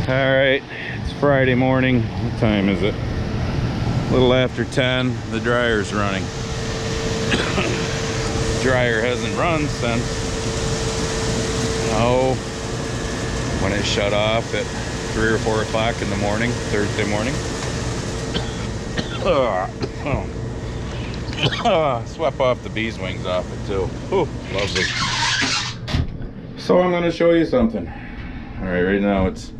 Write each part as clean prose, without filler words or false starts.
Alright, it's Friday morning. What time is it? A little after 10. The dryer's running. Dryer hasn't run since, when it shut off at 3 or 4 o'clock in the morning, Thursday morning. Swept off the bees wings off it too. Ooh, lovely. So I'm going to show you something. Alright, right now it's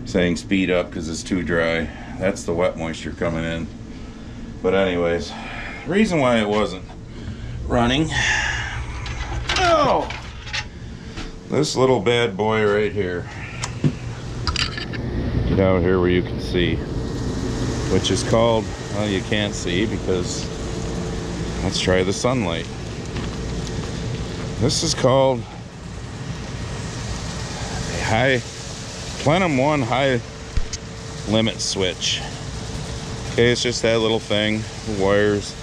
saying speed up because it's too dry. That's the wet moisture coming in. But anyways, the reason why it wasn't running, this little bad boy right here. Get out here where you can see, which is called, well, you can't see because, let's try the sunlight. This is called a Plenum 1 high limit switch. Okay, it's just that little thing, wires,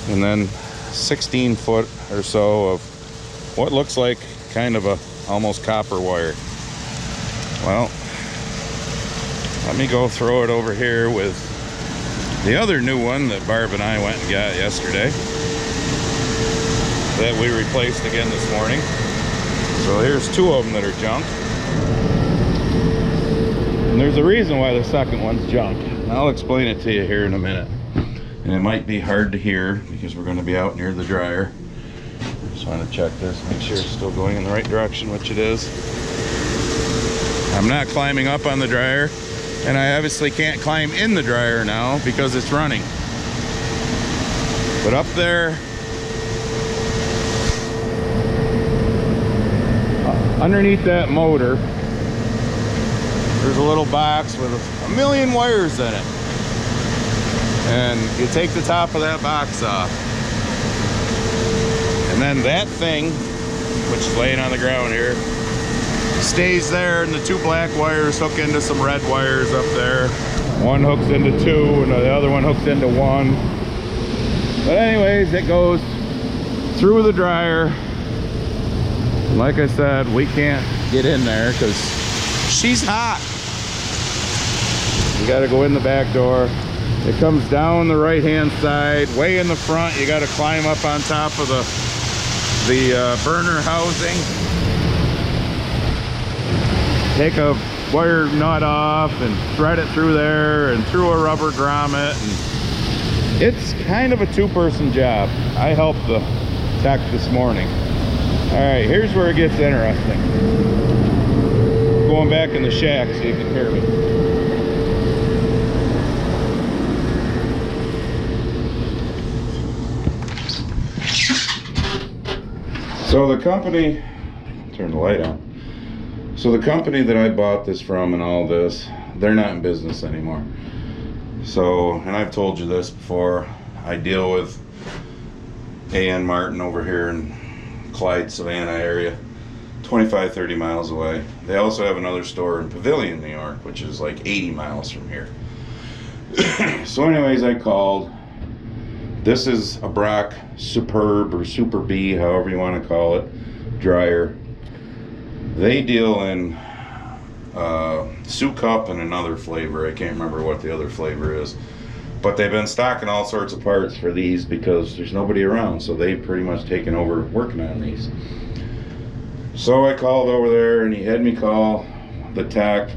and then 16 foot or so of what looks like kind of a almost copper wire. Well, let me go throw it over here with the other new one that Barb and I went and got yesterday that we replaced again this morning. So here's 2 of them that are junk. And there's a reason why the second one's junk. And I'll explain it to you here in a minute. And it might be hard to hear because we're going to be out near the dryer. Just want to check this, make sure it's still going in the right direction, which it is. I'm not climbing up on the dryer, and I obviously can't climb in the dryer now because it's running. But up there, underneath that motor, there's a little box with a million wires in it. And you take the top of that box off. And then that thing, which is laying on the ground here, stays there, and the 2 black wires hook into some red wires up there. One hooks into 2 and the other one hooks into 1. But anyways, it goes through the dryer. And like I said, we can't get in there because she's hot. You gotta go in the back door. It comes down the right hand side, way in the front. You gotta climb up on top of the burner housing. Take a wire nut off and thread it through there and through a rubber grommet. And it's kind of a 2-person job. I helped the tech this morning. All right, here's where it gets interesting. Going back in the shack so you can hear me. So the company, turn the light on. So the company that I bought this from and all this, they're not in business anymore. So, and I've told you this before, I deal with A.N. Martin over here in Clyde, Savannah area, 25-30 miles away. They also have another store in Pavilion, New York, which is like 80 miles from here. So anyways, I called. This is a Brock Superb or Super B, however you want to call it, dryer. They deal in Sioux Cup and another flavor. I can't remember what the other flavor is. But they've been stocking all sorts of parts for these because there's nobody around. So they've pretty much taken over working on these. So I called over there and he had me call the tech.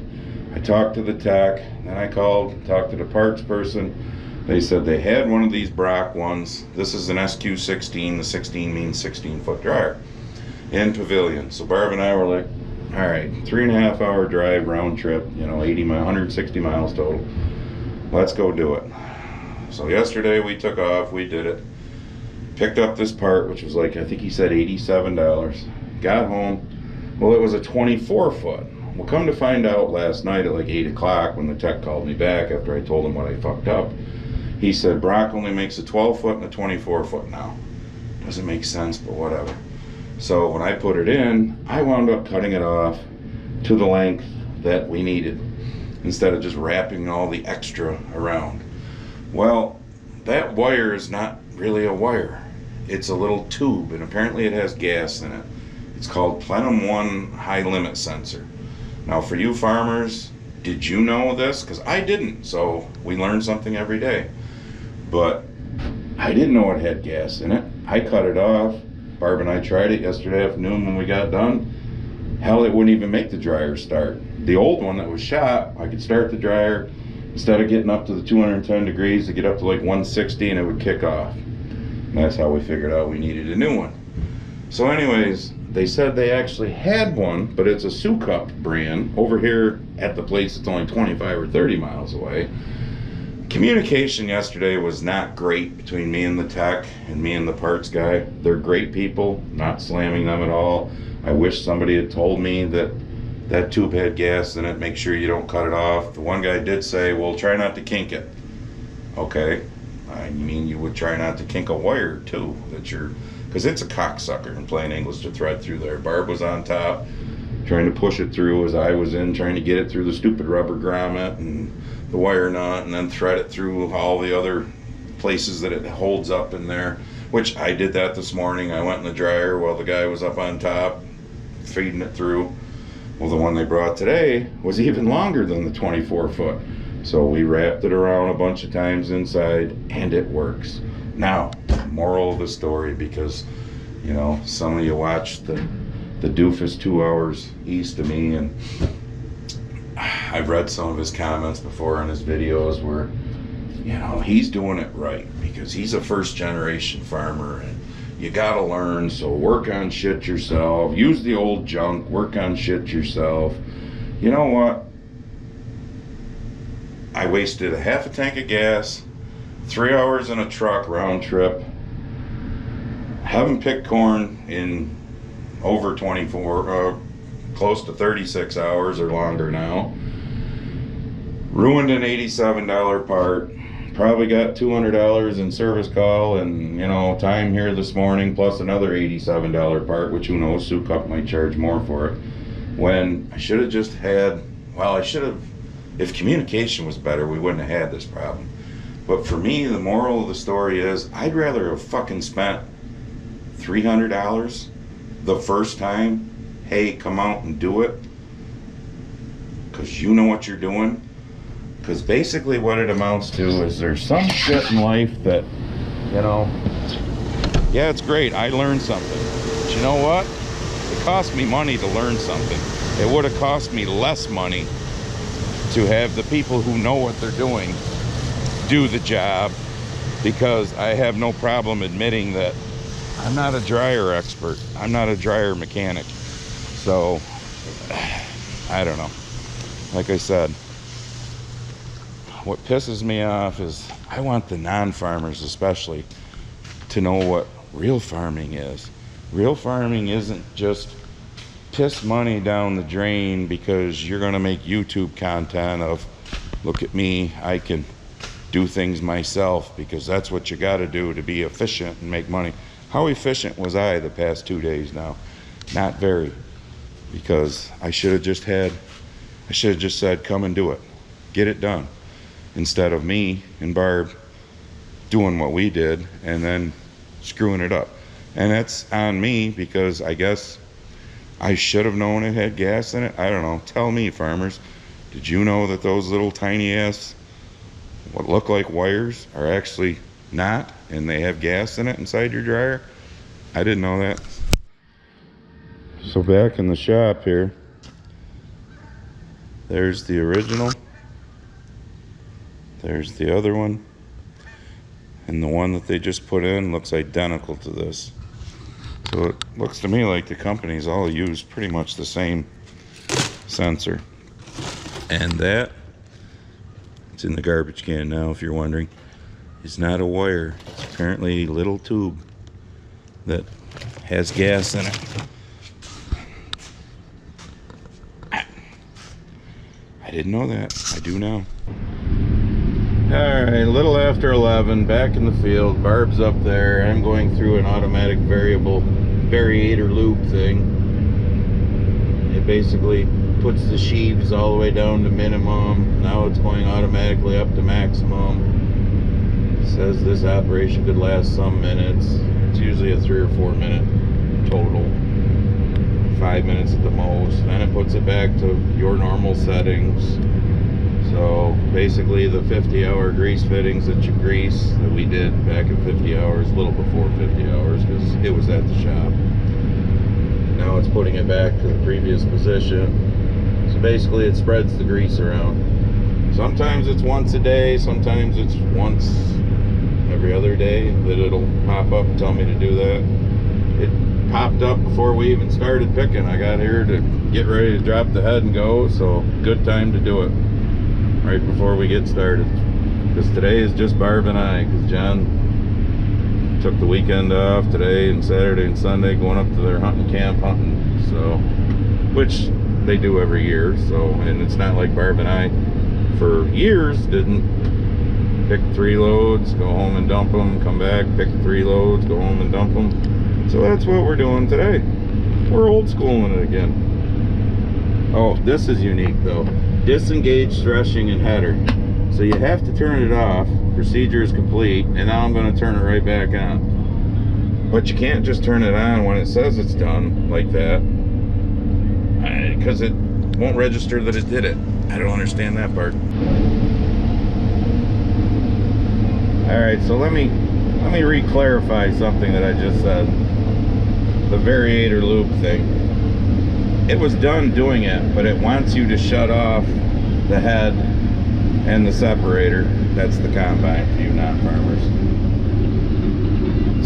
I talked to the tech. Then I talked to the parts person. They said they had one of these Brock ones. This is an SQ16. The 16 means 16-foot dryer in Pavilion. So Barb and I were like, all right, 3.5 hour drive round trip, 80 miles, 160 miles total. Let's go do it. So yesterday we took off, we did it. Picked up this part, which was like, I think he said $87. Got home. Well, it was a 24-foot. Well, come to find out last night at like 8 o'clock when the tech called me back after I told him what I fucked up. He said Brock only makes a 12-foot and a 24-foot now. Doesn't make sense, but whatever. So when I put it in, I wound up cutting it off to the length that we needed instead of just wrapping all the extra around. Well, that wire is not really a wire. It's a little tube, and apparently it has gas in it. It's called Plenum 1 high limit sensor. Now for you farmers, did you know this? Because I didn't. So we learn something every day. But I didn't know it had gas in it. I cut it off. Barb and I tried it yesterday afternoon when we got done. Hell, it wouldn't even make the dryer start. The old one that was shot, I could start the dryer. Instead of getting up to the 210 degrees, to get up to like 160 and it would kick off. And that's how we figured out we needed a new one. So anyways, they said they actually had one, but it's a Sukup brand over here at the place that's only 25 or 30 miles away. Communication yesterday was not great between me and the tech and me and the parts guy. They're great people, not slamming them at all. I wish somebody had told me that that tube had gas in it, make sure you don't cut it off. The one guy did say, well, try not to kink it. Okay, I mean, you would try not to kink a wire too, because it's a cocksucker in plain English to thread through there. Barb was on top, trying to push it through as I was in, trying to get it through the stupid rubber grommet and the wire nut, and then thread it through all the other places that it holds up in there, which I did that this morning. I went in the dryer while the guy was up on top, feeding it through. Well, the one they brought today was even longer than the 24 foot. So we wrapped it around a bunch of times inside, and it works. Now, moral of the story, because, you know, some of you watch the doofus 2 hours east of me, and I've read some of his comments before on his videos where, you know, he's doing it right because he's a first generation farmer and you gotta learn, so work on shit yourself, use the old junk, work on shit yourself. You know what? I wasted a half a tank of gas, 3 hours in a truck round trip, haven't picked corn in over 24, close to 36 hours or longer now. Ruined an $87 part. Probably got $200 in service call and, you know, time here this morning, plus another $87 part, which who knows, Sukup might charge more for it. When I should have just had, well, I should have, if communication was better, we wouldn't have had this problem. But for me, the moral of the story is, I'd rather have fucking spent $300 the first time. Hey, come out and do it, because you know what you're doing. Because basically what it amounts to is there's some shit in life that, you know, yeah, it's great, I learned something, but you know what, it cost me money to learn something. It would have cost me less money to have the people who know what they're doing do the job, because I have no problem admitting that I'm not a dryer expert, I'm not a dryer mechanic. So I don't know, like I said, what pisses me off is I want the non-farmers especially to know what real farming is. Real farming isn't just piss money down the drain because you're gonna make YouTube content of, look at me, I can do things myself, because that's what you gotta do to be efficient and make money. How efficient was I the past 2 days now? Not very, because I should have just said, come and do it, get it done. Instead of me and Barb doing what we did and then screwing it up. And that's on me, because I guess I should have known it had gas in it. I don't know. Tell me, farmers, did you know that those little tiny ass, what look like wires, are actually not, and they have gas in it inside your dryer? I didn't know that. So back in the shop here, there's the original. There's the other one, and the one that they just put in looks identical to this. So it looks to me like the companies all use pretty much the same sensor. And that, it's in the garbage can now if you're wondering, is not a wire. It's apparently a little tube that has gas in it. I didn't know that. I do now. Alright, a little after 11, back in the field. Barb's up there. I'm going through an automatic variator loop thing. It basically puts the sheaves all the way down to minimum. Now it's going automatically up to maximum. It says this operation could last some minutes. It's usually a 3 or 4 minute total. 5 minutes at the most. Then it puts it back to your normal settings. So basically the 50-hour grease fittings that you grease that we did back at 50 hours, a little before 50 hours because it was at the shop. Now it's putting it back to the previous position. So basically it spreads the grease around. Sometimes it's once a day, sometimes it's once every other day that it'll pop up and tell me to do that. It popped up before we even started picking. I got here to get ready to drop the head and go, so good time to do it right before we get started, because today is just Barb and I, because John took the weekend off today and Saturday and Sunday going up to their hunting camp hunting, so which they do every year. So, and it's not like Barb and I for years didn't pick 3 loads, go home and dump them, come back, pick 3 loads, go home and dump them. So that's what we're doing today. We're old schooling it again. Oh, this is unique though. Disengage threshing and header. So you have to turn it off. Procedure is complete, and now I'm going to turn it right back on. But you can't just turn it on when it says it's done like that, because it won't register that it did it. I don't understand that part. All right, so let me re-clarify something that I just said. The variator loop thing. It was done doing it, but it wants you to shut off the head and the separator. That's the combine for you non-farmers.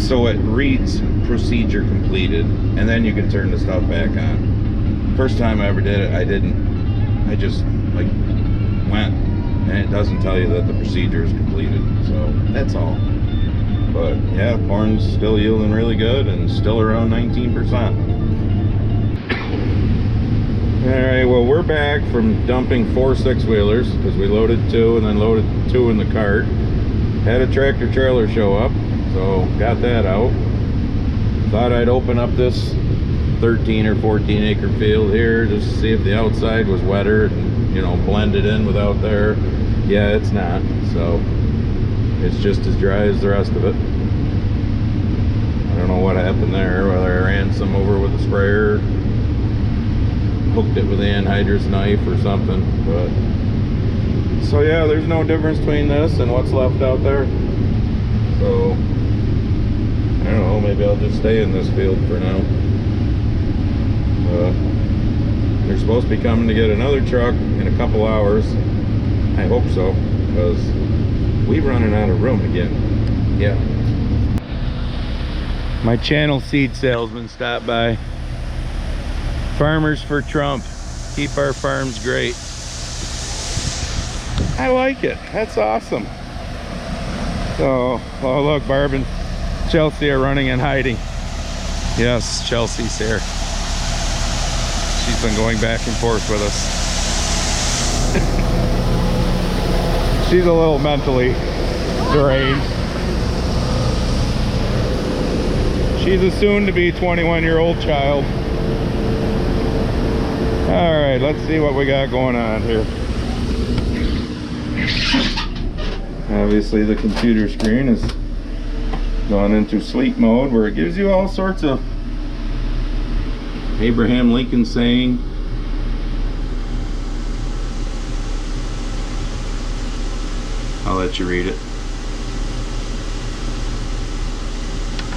So it reads procedure completed, and then you can turn the stuff back on. First time I ever did it, I didn't. I just like went, and it doesn't tell you that the procedure is completed. So that's all. But yeah, corn's still yielding really good and still around 19%. Alright, well we're back from dumping 4 6-wheelers because we loaded 2 and then loaded 2 in the cart. Had a tractor trailer show up, so got that out. Thought I'd open up this 13 or 14 acre field here just to see if the outside was wetter and, you know, blended in with out there. Yeah, it's not, so it's just as dry as the rest of it. I don't know what happened there, whether I ran some over with a sprayer, hooked it with an anhydrous knife or something, but so yeah, there's no difference between this and what's left out there. So I don't know, maybe I'll just stay in this field for now. They're supposed to be coming to get another truck in a couple hours. I hope so, because we're running out of room again. Yeah. My channel seed salesman stopped by. Farmers for Trump. Keep our farms great. I like it. That's awesome. So, oh look, Barb and Chelsea are running and hiding. Yes, Chelsea's here. She's been going back and forth with us. She's a little mentally deranged. She's a soon-to-be 21-year-old child. All right, let's see what we got going on here. Obviously, the computer screen has gone into sleep mode, where it gives you all sorts of Abraham Lincoln saying. I'll let you read it.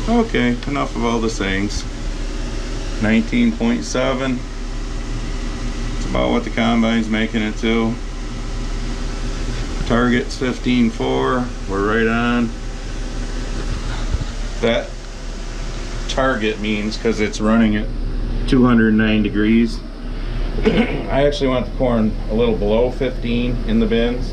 Okay, enough of all the sayings. 19.7. It's about what the combine's making it to. Target's 15.4. We're right on. That target means because it's running at 209 degrees. I actually want the corn a little below 15 in the bins,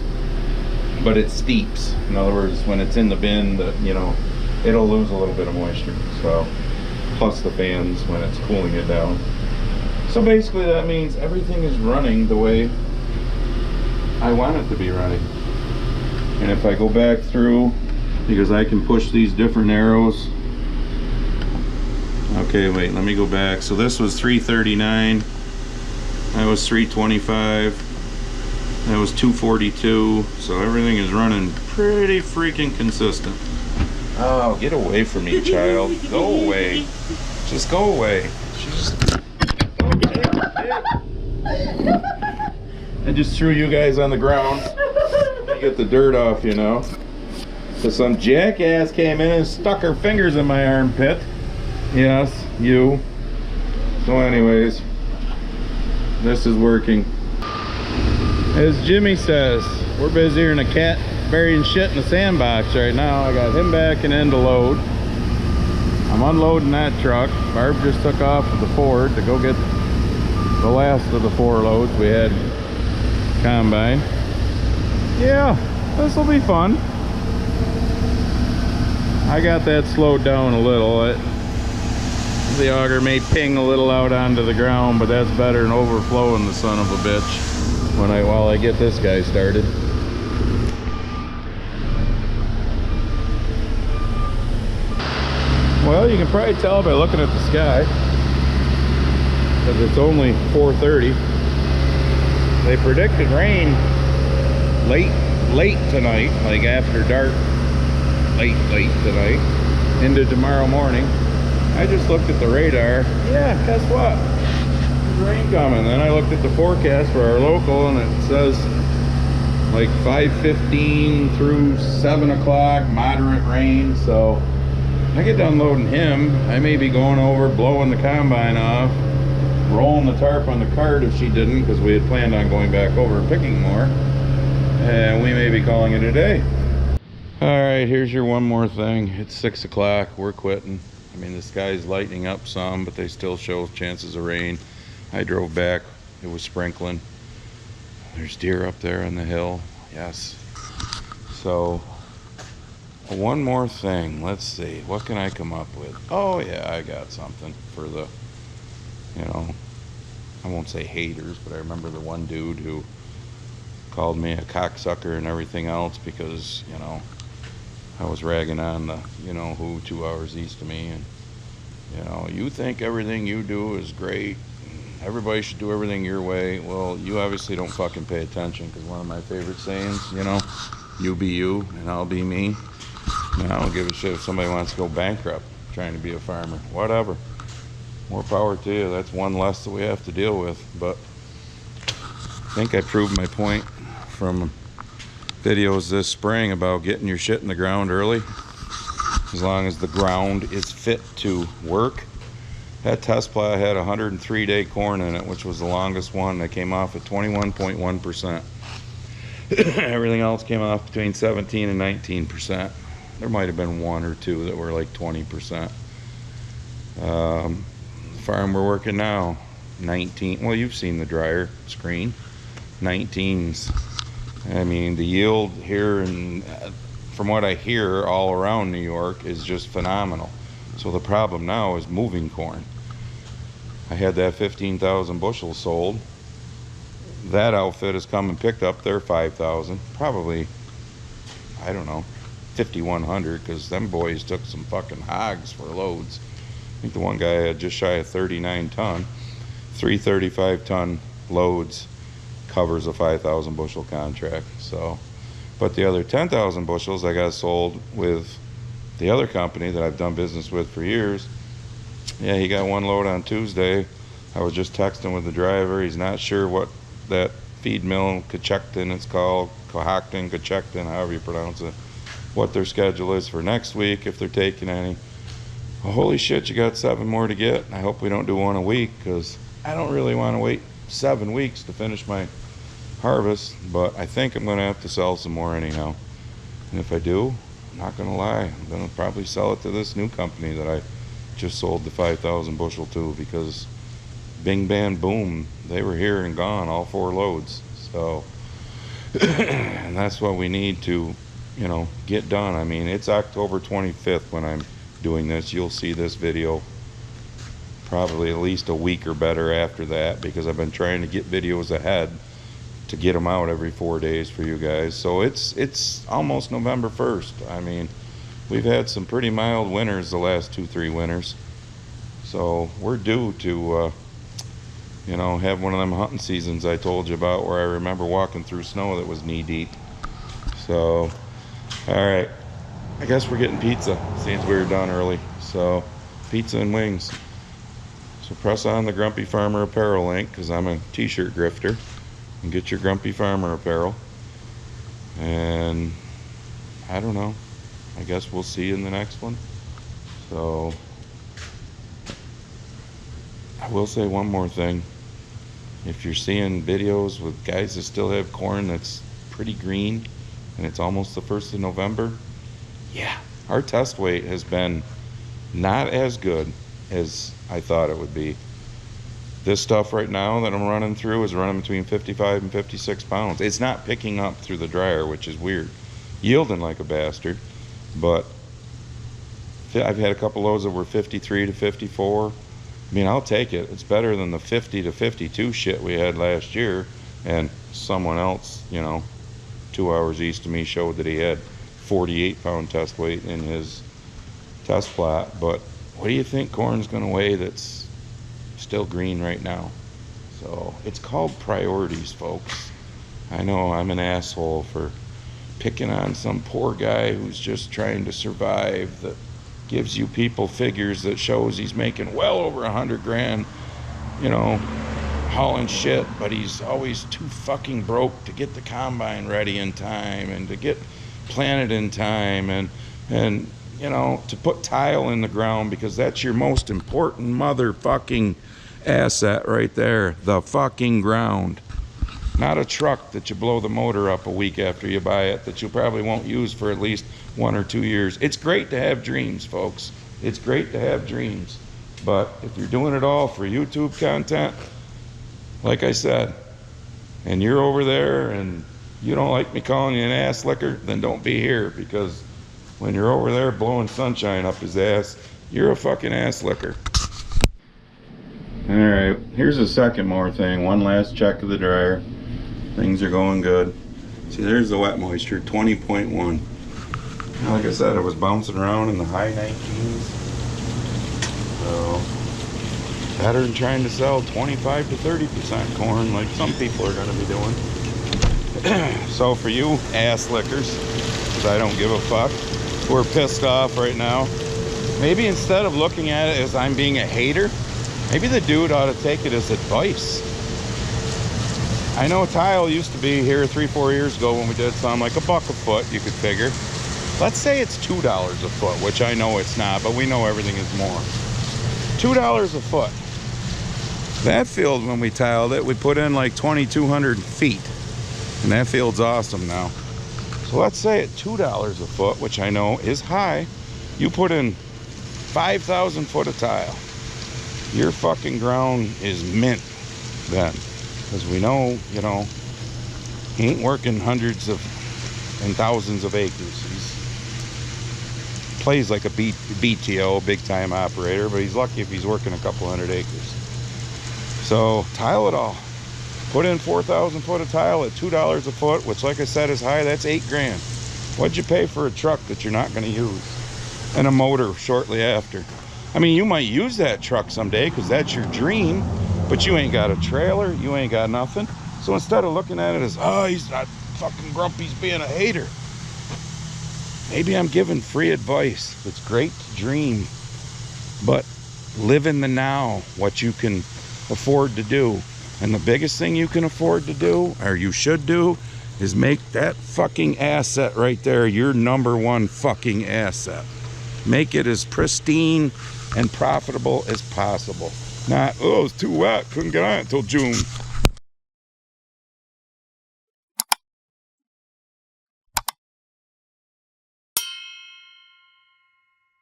but it steeps. In other words, when it's in the bin, you know, it'll lose a little bit of moisture. So, plus the fans when it's cooling it down. So basically that means everything is running the way I want it to be running. And if I go back through, because I can push these different arrows. Okay, wait, let me go back. So this was 339. That was 325. That was 242. So everything is running pretty freaking consistent. Oh, get away from me, child. Go away. Just go away. She's just... I just threw you guys on the ground to get the dirt off, you know. So some jackass came in and stuck her fingers in my armpit. Yes, you. So anyways, this is working. As Jimmy says, we're busier than a cat burying shit in the sandbox right now. I got him backing in to load. I'm unloading that truck. Barb just took off with the Ford to go get the last of the 4 loads we had combine. Yeah, this will be fun. I got that slowed down a little. The auger may ping a little out onto the ground, but that's better than overflowing the son of a bitch while I get this guy started. Well, you can probably tell by looking at the sky, because it's only 4:30. They predicted rain late tonight, like after dark, late tonight, into tomorrow morning. I just looked at the radar. Yeah, guess what? There's rain coming. Then I looked at the forecast for our local, and it says like 5:15 through 7 o'clock, moderate rain. So I get done loading him, I may be going over, blowing the combine off, rolling the tarp on the cart if she didn't, because we had planned on going back over and picking more, and we may be calling it a day. All right, here's your one more thing. It's 6 o'clock. We're quitting. I mean, the sky's lightening up some, but they still show chances of rain. I drove back. It was sprinkling. There's deer up there on the hill. Yes. So one more thing. Let's see. What can I come up with? Oh, yeah, I got something for the, you know, I won't say haters, but I remember the one dude who called me a cocksucker and everything else because, you know, I was ragging on the, you know, who 2 hours east of me, and, you know, you think everything you do is great. Everybody should do everything your way. Well, you obviously don't fucking pay attention, because one of my favorite sayings, you know, you be you and I'll be me. And I don't give a shit if somebody wants to go bankrupt trying to be a farmer. Whatever. More power to you. That's one less that we have to deal with. But I think I proved my point from videos this spring about getting your shit in the ground early, as long as the ground is fit to work. That test plow had 103-day corn in it, which was the longest one. That came off at 21.1%. Everything else came off between 17 and 19%. There might have been 1 or 2 that were like 20%. The farm we're working now, 19. Well, you've seen the dryer screen. 19s. I mean, the yield here, and from what I hear all around New York, is just phenomenal. So the problem now is moving corn. I had that 15,000 bushels sold. That outfit has come and picked up their 5,000. Probably, I don't know, 5,100, because them boys took some fucking hogs for loads. I think the one guy had just shy of 39 ton. 3 35-ton loads covers a 5,000 bushel contract. So, but the other 10,000 bushels I got sold with the other company that I've done business with for years. Yeah, he got 1 load on Tuesday. I was just texting with the driver. He's not sure what that feed mill, Cochecton it's called, Cohocton, Cochecton, however you pronounce it, what their schedule is for next week, if they're taking any. Well, holy shit, you got 7 more to get. I hope we don't do 1 a week, because I don't really want to wait 7 weeks to finish my harvest, but I think I'm going to have to sell some more anyhow. And if I do, I'm not going to lie, I'm going to probably sell it to this new company that I just sold the 5,000 bushel to, because bing, bang, boom, they were here and gone, all 4 loads. So, and that's what we need to, you know, get done. I mean, it's October 25th when I'm doing this. You'll see this video probably at least a week or better after that, because I've been trying to get videos ahead to get them out every 4 days for you guys. So it's almost November 1st. I mean, we've had some pretty mild winters the last 2-3 winters. So we're due to, you know, have one of them hunting seasons I told you about, where I remember walking through snow that was knee deep. So, all right, I guess we're getting pizza since we were done early. So, pizza and wings. So press on the Grumpy Farmer apparel link, because I'm a t-shirt grifter. and get your Grumpy Farmer apparel. And I don't know, I guess we'll see you in the next one. So I will say one more thing. If you're seeing videos with guys that still have corn that's pretty green and it's almost the 1st of November, yeah, our test weight has been not as good as I thought it would be. This stuff right now that I'm running through is running between 55 and 56 pounds. It's not picking up through the dryer, which is weird. Yielding like a bastard, but I've had a couple loads that were 53 to 54. I mean, I'll take it. It's better than the 50 to 52 shit we had last year. And someone else, you know, 2 hours east of me showed that he had 48 pound test weight in his test plot. But what do you think corn's going to weigh that's still green right now? So it's called priorities, folks. I know I'm an asshole for picking on some poor guy who's just trying to survive, that gives you people figures that shows he's making well over 100 grand, you know, hauling shit, but he's always too fucking broke to get the combine ready in time and to get planted in time and you know, to put tile in the ground, because that's your most important motherfucking asset right there, the fucking ground. Not a truck that you blow the motor up a week after you buy it that you probably won't use for at least 1 or 2 years. It's great to have dreams, folks. It's great to have dreams. But if you're doing it all for YouTube content, like I said, and you're over there and you don't like me calling you an ass licker, then don't be here, because when you're over there blowing sunshine up his ass, you're a fucking ass licker. Alright, here's a second more thing. One last check of the dryer. Things are going good. See, there's the wet moisture, 20.1. Like I said, it was bouncing around in the high 19s. So, better than trying to sell 25 to 30% corn like some people are going to be doing. So for you ass lickers, because I don't give a fuck, who are pissed off right now, maybe instead of looking at it as I'm being a hater, maybe the dude ought to take it as advice. I know tile used to be here 3-4 years ago when we did some, like $1 a foot, you could figure. Let's say it's $2 a foot, which I know it's not, but we know everything is more. $2 a foot. That field, when we tiled it, we put in like 2,200 feet. And that field's awesome now. So let's say at $2 a foot, which I know is high, you put in 5,000 foot of tile. Your fucking ground is mint then. Because we know, you know, he ain't working hundreds of and thousands of acres. He plays like a BTO, big time operator, but he's lucky if he's working a couple hundred acres. So tile it all. Put in 4,000 foot of tile at $2 a foot, which like I said is high. That's $8 grand. What'd you pay for a truck that you're not going to use? And a motor shortly after. I mean, you might use that truck someday because that's your dream, but you ain't got a trailer, you ain't got nothing. So instead of looking at it as, oh, he's not fucking grumpy, he's being a hater, maybe I'm giving free advice. It's great to dream, but live in the now, what you can afford to do. And the biggest thing you can afford to do, or you should do, is make that fucking asset right there your #1 fucking asset. Make it as pristine and profitable as possible. Not, oh, it's too wet, couldn't get on it until June.